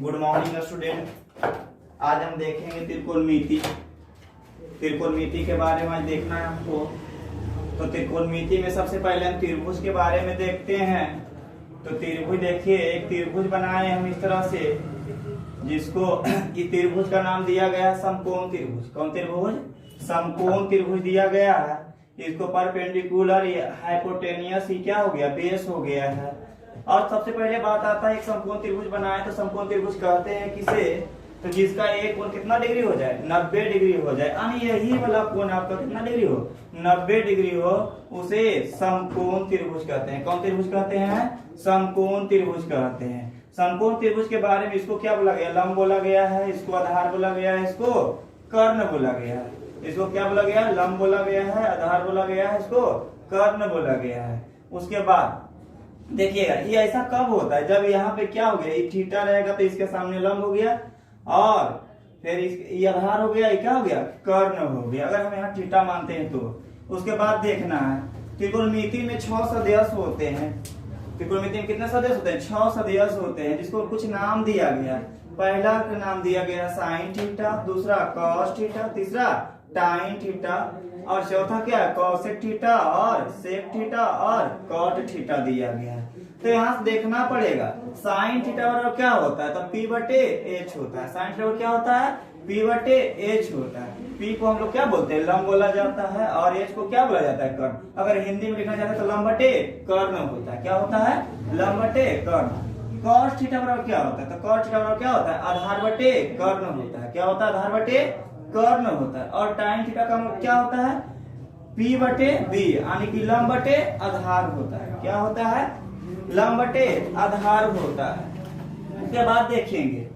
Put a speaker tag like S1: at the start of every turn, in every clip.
S1: Good morning student. आज हम देखेंगे त्रिकोणमिति। त्रिकोणमिति के बारे में आज देखना है हमको। तो त्रिकोणमिति में सबसे पहले हम त्रिभुज के बारे में देखते हैं। तो त्रिभुज देखिए, एक त्रिभुज बनाए हम इस तरह से, जिसको इस त्रिभुज का नाम दिया गया समकोण त्रिभुज। कौन त्रिभुज? समकोण त्रिभुज दिया गया है। इसको परपेंडिकुलर हाइपोटेनियस ही क्या हो गया? बेस हो गया है। और सबसे पहले बात आता है एक समकोण त्रिभुज बनाए तो समकोण त्रिभुज कहते हैं किसे? तो जिसका एक कोण कितना डिग्री हो जाए? 90 डिग्री हो जाए, यानी यही वाला कोण आपका कितना डिग्री हो? 90 डिग्री हो, उसे समकोण त्रिभुज कहते हैं। कौन त्रिभुज कहते हैं? समकोण त्रिभुज कहते हैं। समकोण त्रिभुज के बारे में इसको क्या बोला गया? लंब बोला गया है, इसको आधार बोला गया है, इसको कर्ण बोला गया है। इसको क्या बोला गया? लंब बोला गया है, आधार बोला गया है, इसको कर्ण बोला गया है। उसके बाद देखिएगा, ये ऐसा कब होता है? जब यहाँ पे क्या हो गया? ये थीटा रहेगा तो इसके सामने लंब हो गया, और फिर ये आधार हो गया, ये क्या हो गया? कर्ण हो गया। अगर हम यहाँ थीटा मानते हैं तो उसके बाद देखना है त्रिकोणमिति में 6 सदस्य होते हैं। त्रिकोणमिति में कितने सदस्य होते हैं? 6 सदस्य होते हैं, जिसको कुछ नाम दिया गया। पहला का नाम दिया गया साइन थीटा, दूसरा कॉस थीटा, तीसरा टाइन थीटा, और चौथा क्या है? कोसेक थीटा और सेक थीटा और कॉट थीटा दिया गया है। तो यहाँ से देखना पड़ेगा साइन थीटा बराबर क्या होता है? तो P बटे H होता है। साइन थीटा क्या होता है? P बटे H होता है। P को हम लोग क्या बोलते हैं? लंब बोला जाता है, और H को क्या बोला जाता है? कर्ण। अगर हिंदी में लिखना चाहते हैं तो लंब बटे कर्ण होता है। क्या होता है? लंब बटे कर्ण। कॉस थीटा बराबर क्या होता है? तो कॉस थीटा बराबर क्या होता है? आधार बटे कर्ण होता है। क्या होता है? आधार बटे कर्ण होता है। और टाइन थीटा का मतलब क्या होता है? P बटे B, यानी कि लंब बटे आधार होता है। क्या होता है? लंब बटे आधार होता है। उसके बाद देखेंगे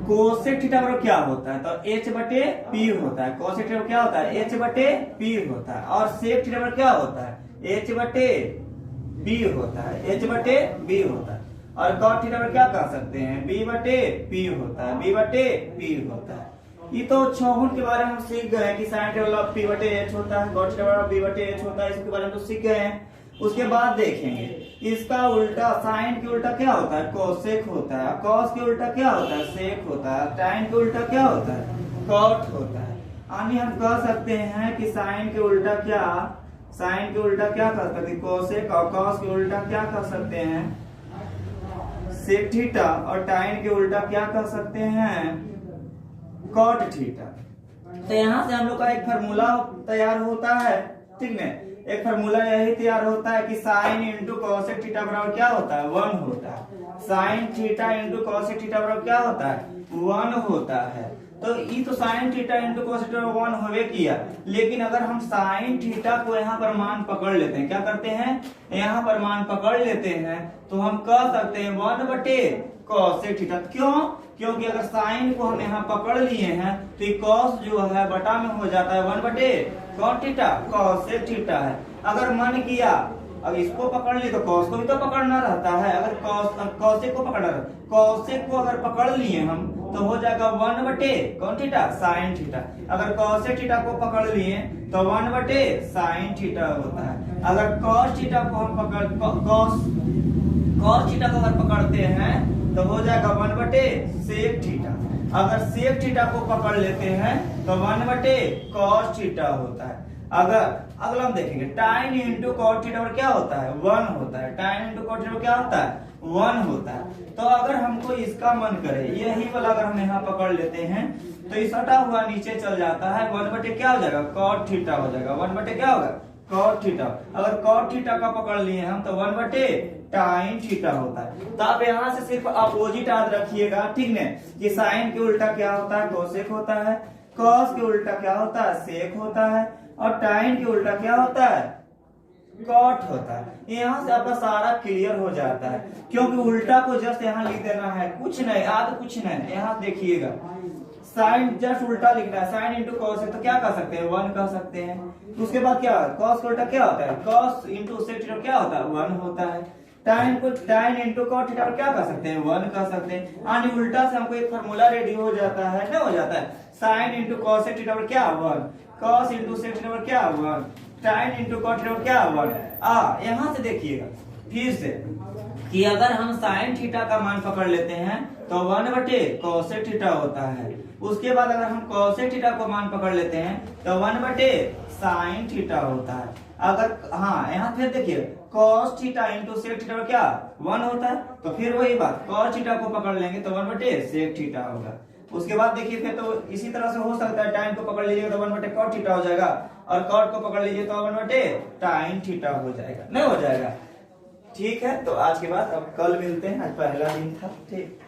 S1: कोसेक थीटा बराबर क्या होता है? तो H बटे P होता है। कोसेक थीटा क्या होता है? H बटे P होता है। और सेक थीटा बराबर क्या होता है? H बटे B होता है। H बटे B होता है। और कॉट थीटा बराबर क्या कह सकते हैं? B बटे P होता है। B बटे P होता है। ये तो चौगुण के बारे में हम सीख गए हैं कि साइन थीटा P बटे H होता है, कॉट थीटा B बटे H होता है। इसके बारे में तो सीख गए हैं। उसके बाद देखेंगे इसका उल्टा, साइन के उल्टा क्या होता है? कोसेक होता है। कॉस के उल्टा क्या होता है? सेक होता है। टाइन के उल्टा क्या होता है? कॉट होता है। यानी हम कह सकते हैं कि साइन के उल्टा क्या? साइन के उल्टा क्या कह सकते हैं? कोसेक। और कॉस के उल्टा क्या कह सकते हैं? Sec theta. और टाइन के उल्टा क्या कह सकते हैं? Cot theta. तो यहाँ से हम लोग का एक फार्मूला तैयार होता है, ठीक है। एक फार्मूला यही तैयार होता है कि साइन इंटू कॉसेक थीटा बराबर क्या होता है? 1 होता है। Sine theta into cosec theta बराबर क्या होता है? 1 होता है। तो ये तो sine theta into cosec theta 1 होवे किया, लेकिन अगर हम साइन थीटा को यहाँ पर मान पकड़ लेते हैं, क्या करते हैं? यहाँ पर मान पकड़ लेते हैं, तो हम कह सकते हैं 1 बटे कॉसेक थीटा। क्यों? क्योंकि अगर साइन को हम यहाँ पकड़ लिए हैं तो ये कॉस जो है बटा में हो जाता है 1 बटे कॉट थीटा, कॉसेक थीटा है। अगर मन किया अब इसको पकड़ लिए तो कॉस को भी तो पकड़ना रहता है। अगर कॉसेक को पकड़ना रहता है, कॉसेक को अगर पकड़ लिए हम तो हो जाएगा 1 बटे कौन थीटा? Sine theta. अगर कॉसेक थीटा को पकड़ लिए तो 1 बटे साइन थीटा होता है। अगर कॉस थीटा को हम कॉस थीटा को अगर पकड़ते हैं तो हो जाएगा 1 बटे सेक थीटा। अगर सेक थीटा को पकड़ लेते हैं तो 1 बटे कॉस थीटा होता है। अगर अगला हम देखेंगे टाइन इंटू कॉट थीटा क्या होता है? 1 होता है। टाइन इंटू कॉट थीटा क्या होता है? 1 होता है। तो अगर हमको इसका मन करे, यही वाला अगर हम यहाँ पकड़ लेते हैं तो ये सटा हुआ नीचे चल जाता है, 1 बटे क्या हो जाएगा? कॉट थीटा हो जाएगा। 1 बटे क्या होगा? Cot theta. अगर कॉट थीटा का पकड़ लिए हम तो 1 बटे टाइन थीटा होता है। तो आप यहाँ से सिर्फ अपोजिट याद रखिएगा, ठीक है, कि साइन के उल्टा क्या होता है? कोसेक होता है। कॉस के उल्टा क्या होता है? सेक होता है। और टाइन के उल्टा क्या होता है? कॉट होता है। यहाँ से आपका सारा क्लियर हो जाता है, क्योंकि उल्टा को जस्ट यहाँ लिख देना है, कुछ नहीं, आद कुछ नहीं। यहाँ देखिएगा साइन जस्ट उल्टा लिखना है। साइन इंटू कॉस है तो क्या कह सकते हैं? 1 कह सकते हैं। उसके बाद क्या? कॉस का उल्टा क्या होता है? कॉस इंटू सेक थीटा क्या होता है? 1 होता है। टाइन को टाइन इंटू कॉट थीटा क्या कह सकते हैं? 1 कह सकते हैं। यानी उल्टा से हमको एक फार्मूला रेडी हो जाता है, ना हो जाता है? साइन इंटू कॉसेक थीटा क्या? 1। कॉस इंटू सेक थीटा क्या? 1। टाइन इंटू कॉट थीटा क्या? 1। यहाँ से देखिएगा फिर से कि अगर हम साइन थीटा का मान पकड़ लेते हैं तो 1/cosec थीटा होता है। उसके बाद अगर हम cosec थीटा को मान पकड़ लेते हैं तो 1/sin थीटा होता है। अगर हाँ यहाँ फिर देखिए cos theta into sec theta क्या 1 होता है, तो फिर वही बात cos थीटा को पकड़ लेंगे तो 1/sec थीटा होगा। उसके बाद देखिए फिर तो इसी तरह से हो सकता है, tan को पकड़ लीजिएगा तो 1/cot थीटा हो जाएगा, और cot को पकड़ लीजिए तो 1/tan थीटा हो जाएगा, नहीं हो जाएगा। ठीक है, तो आज के बाद अब कल मिलते हैं, आज पहला दिन था। ठीक।